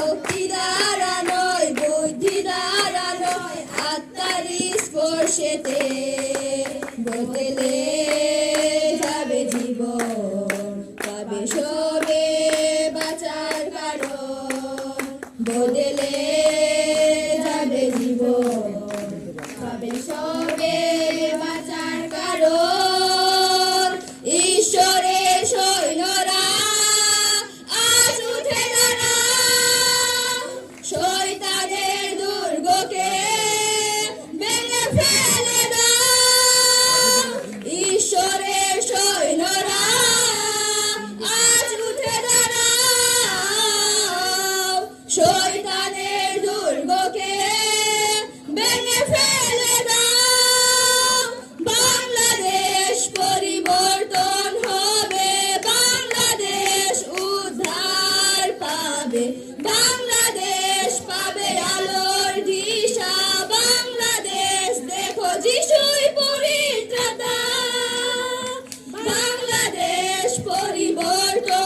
শক্তি দ্বারা নয়, বুদ্ধি দ্বারা নয়, আত্মার স্পর্শেতে বদলে যাবে জীবন, তবে সবে বাঁচার কারণ। বদলে যাবে জীবন, তবে সবে বাঁচার কারণ। ঈশ্বরের সৈন্যরা আজ উঠে দাঁড়া, শয়তানের দুর্গকে ভেঙে ফেলে দাও। ঈশ্বরের সৈন্যরা আজ উঠে দাঁড়াও, শয়তানের দুর্গকে ভেঙে ফেলে দাও। বাংলাদেশ পরিবর্তন হবে, বাংলাদেশ উদ্ধার পাবে।